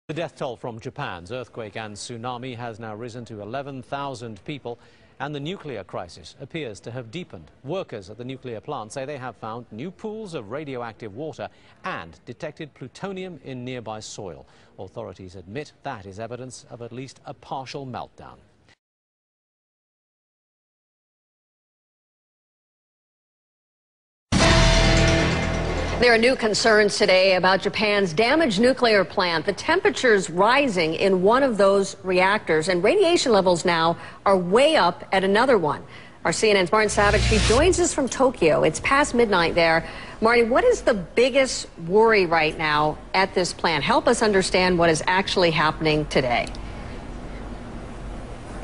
The death toll from Japan's earthquake and tsunami has now risen to 11,000 people, and the nuclear crisis appears to have deepened. Workers at the nuclear plant say they have found new pools of radioactive water and detected plutonium in nearby soil. Authorities admit that is evidence of at least a partial meltdown. There are new concerns today about Japan's damaged nuclear plant. The temperature's rising in one of those reactors, and radiation levels now are way up at another one. Our CNN's Martin Savage, he joins us from Tokyo. It's past midnight there. Marty, what is the biggest worry right now at this plant? Help us understand what is actually happening today.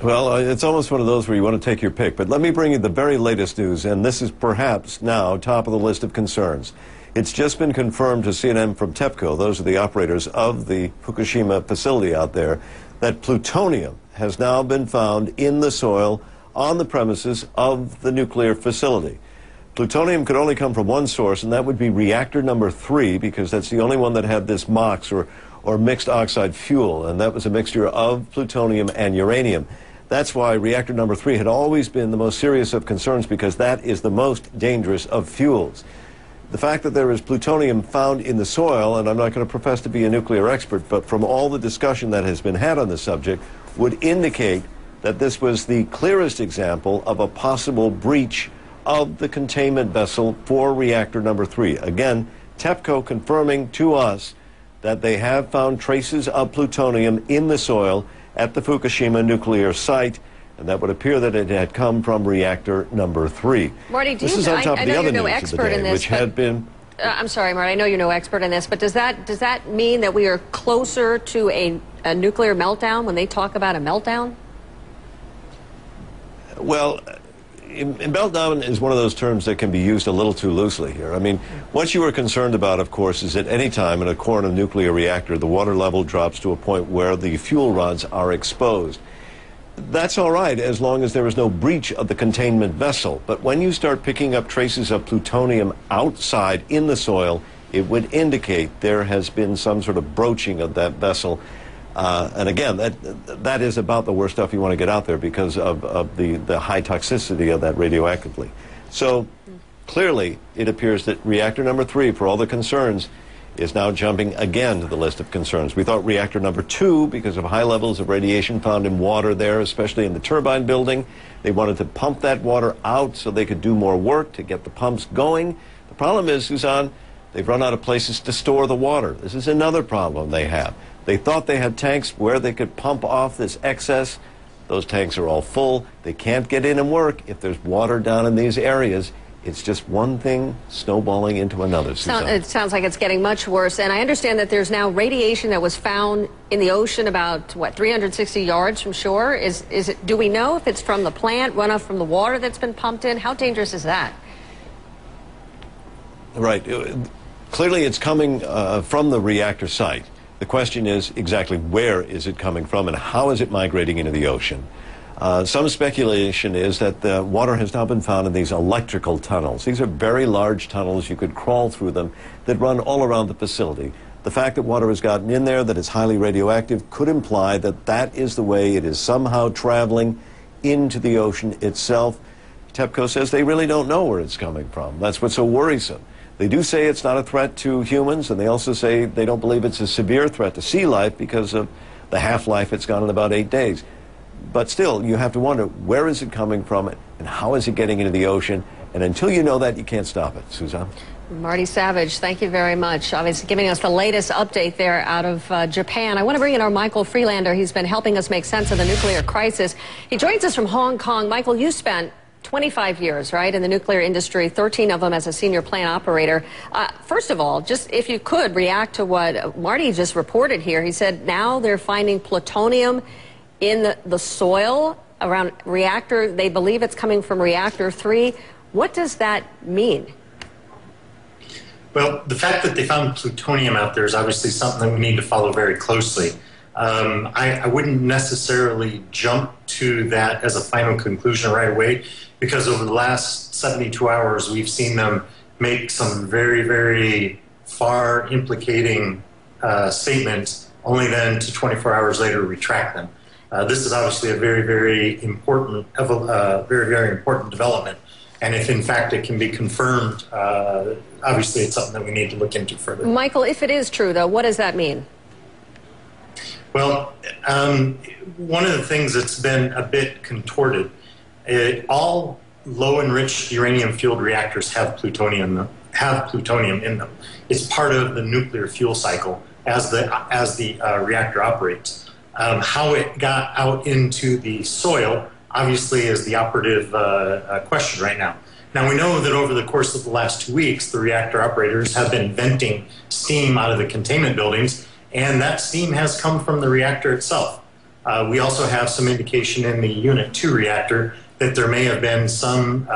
Well, it's almost one of those where you want to take your pick, but let me bring you the very latest news, and this is perhaps now top of the list of concerns. It's just been confirmed to CNN from TEPCO, those are the operators of the Fukushima facility out there, that plutonium has now been found in the soil on the premises of the nuclear facility. Plutonium could only come from one source, and that would be reactor number 3, because that's the only one that had this MOX, or mixed oxide fuel, and that was a mixture of plutonium and uranium. That's why reactor number 3 had always been the most serious of concerns, because that is the most dangerous of fuels. The fact that there is plutonium found in the soil, and I'm not going to profess to be a nuclear expert, but from all the discussion that has been had on the subject, would indicate that this was the clearest example of a possible breach of the containment vessel for reactor number 3. Again, TEPCO confirming to us that they have found traces of plutonium in the soil at the Fukushima nuclear site, and that would appear that it had come from reactor number 3. Marty, this is on top of the other news of the day, which had been... I'm sorry, Marty, I know you're no expert in this, but does that mean that we are closer to a nuclear meltdown when they talk about a meltdown? Well, meltdown is one of those terms that can be used a little too loosely here. I mean, what you are concerned about, of course, is at any time in a core in a nuclear reactor, the water level drops to a point where the fuel rods are exposed. That's all right as long as there is no breach of the containment vessel. But when you start picking up traces of plutonium outside in the soil, it would indicate there has been some sort of broaching of that vessel. And again, that is about the worst stuff you want to get out there because of the high toxicity of that radioactively. So clearly, it appears that reactor number 3, for all the concerns, is now jumping again to the list of concerns. We thought reactor number 2, because of high levels of radiation found in water there, especially in the turbine building, they wanted to pump that water out so they could do more work to get the pumps going. The problem is, Suzanne, they've run out of places to store the water. This is another problem they have. They thought they had tanks where they could pump off this excess. Those tanks are all full. They can't get in and work if there's water down in these areas. It's just one thing snowballing into another, Suzanne. It sounds like it's getting much worse. And I understand that there's now radiation that was found in the ocean about, 360 yards from shore? Do we know if it's from the plant, runoff from the water that's been pumped in? How dangerous is that? Right. Clearly, it's coming from the reactor site. The question is exactly where is it coming from and how is it migrating into the ocean? Some speculation is that the water has now been found in these electrical tunnels. These are very large tunnels. You could crawl through them that run all around the facility. The fact that water has gotten in there, that it's highly radioactive, could imply that that is the way it is somehow traveling into the ocean itself. TEPCO says they really don't know where it's coming from. That's what's so worrisome. They do say it's not a threat to humans, and they also say they don't believe it's a severe threat to sea life because of the half-life it's got in about 8 days. But still, you have to wonder, where is it coming from and how is it getting into the ocean? And until you know that, you can't stop it. Suzanne? Marty Savage, thank you very much. Obviously giving us the latest update there out of Japan. I want to bring in our Michael Freelander. He's been helping us make sense of the nuclear crisis. He joins us from Hong Kong. Michael, you spent 25 years, right, in the nuclear industry, 13 of them as a senior plant operator. First of all, just if you could react to what Marty just reported here. He said now they're finding plutonium in the soil around reactor. They believe it's coming from reactor 3. What does that mean? Well, the fact that they found plutonium out there is obviously something that we need to follow very closely. I wouldn't necessarily jump to that as a final conclusion right away, because over the last 72 hours, we've seen them make some very, very far implicating statements only then to 24 hours later retract them. This is obviously a very, very important development. And if, in fact, it can be confirmed, obviously it's something that we need to look into further. Michael, if it is true, though, what does that mean? Well, one of the things that's been a bit contorted, all low-enriched uranium-fueled reactors have plutonium in them. It's part of the nuclear fuel cycle as the reactor operates. How it got out into the soil obviously is the operative question right now. Now, we know that over the course of the last 2 weeks, the reactor operators have been venting steam out of the containment buildings, and that steam has come from the reactor itself. We also have some indication in the Unit 2 reactor that there may have been some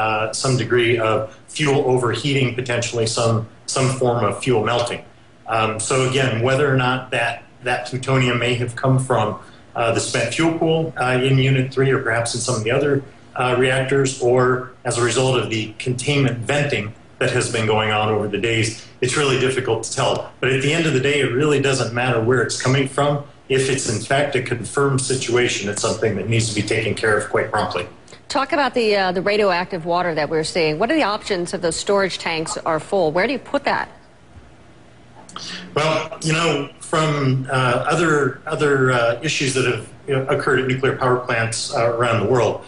degree of fuel overheating, potentially some form of fuel melting. So again, whether or not that plutonium may have come from the spent fuel pool in Unit 3 or perhaps in some of the other reactors, or as a result of the containment venting that has been going on over the days, it's really difficult to tell. But at the end of the day, it really doesn't matter where it's coming from. If it's in fact a confirmed situation, it's something that needs to be taken care of quite promptly. Talk about the radioactive water that we're seeing. What are the options if those storage tanks are full? Where do you put that? Well, you know, from other issues that have occurred at nuclear power plants around the world,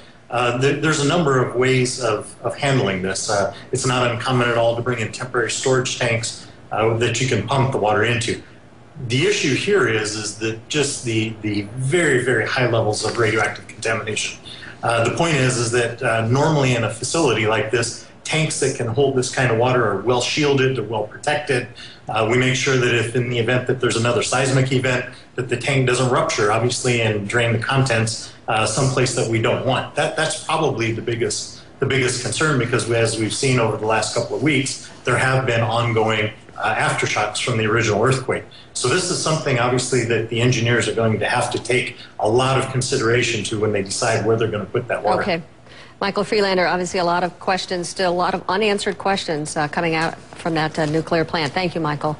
there's a number of ways of handling this. It's not uncommon at all to bring in temporary storage tanks that you can pump the water into. The issue here is that just the very, very high levels of radioactive contamination. The point is that normally in a facility like this, tanks that can hold this kind of water are well shielded, they're well protected. We make sure that if in the event that there's another seismic event, that the tank doesn't rupture, obviously, and drain the contents someplace that we don't want. That's probably the biggest concern, because as we've seen over the last couple of weeks, there have been ongoing aftershocks from the original earthquake. So this is something, obviously, that the engineers are going to have to take a lot of consideration to when they decide where they're going to put that water. Okay. Michael Freelander, obviously a lot of questions, still a lot of unanswered questions coming out from that nuclear plant. Thank you, Michael.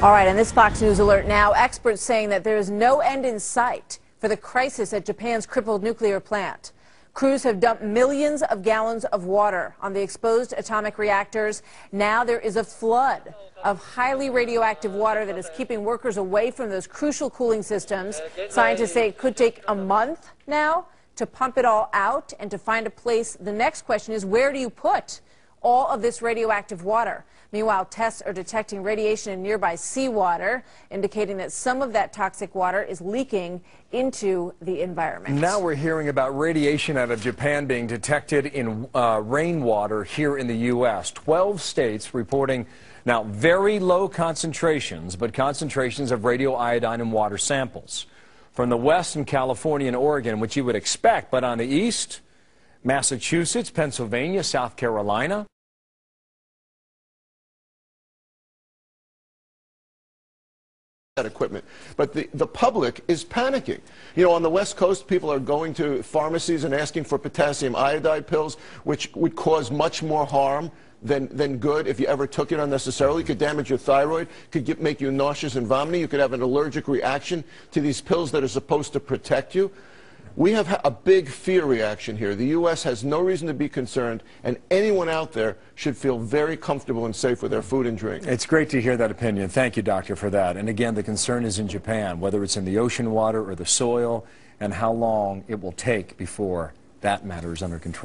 All right, and this Fox News alert now. Experts saying that there is no end in sight for the crisis at Japan's crippled nuclear plant. Crews have dumped millions of gallons of water on the exposed atomic reactors. Now there is a flood of highly radioactive water that is keeping workers away from those crucial cooling systems. Scientists say it could take a month now to pump it all out and to find a place. The next question is, where do you put all of this radioactive water? Meanwhile, tests are detecting radiation in nearby seawater, indicating that some of that toxic water is leaking into the environment. Now we're hearing about radiation out of Japan being detected in rainwater here in the U.S. 12 states reporting now very low concentrations, but concentrations of radioiodine in water samples. From the west in California and Oregon, which you would expect, but on the east, Massachusetts, Pennsylvania, South Carolina. That equipment. But the public is panicking. You know, on the West Coast, people are going to pharmacies and asking for potassium iodide pills, which would cause much more harm than good if you ever took it unnecessarily. It could damage your thyroid, could make you nauseous and vomiting. You could have an allergic reaction to these pills that are supposed to protect you. We have a big fear reaction here. The U.S. has no reason to be concerned, and anyone out there should feel very comfortable and safe with their food and drink. It's great to hear that opinion. Thank you, Doctor, for that. And again, the concern is in Japan, whether it's in the ocean water or the soil, and how long it will take before that matter is under control.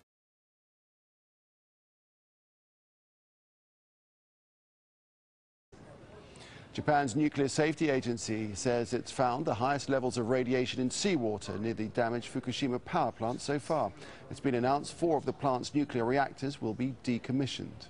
Japan's Nuclear Safety Agency says it's found the highest levels of radiation in seawater near the damaged Fukushima power plant so far. It's been announced 4 of the plant's nuclear reactors will be decommissioned.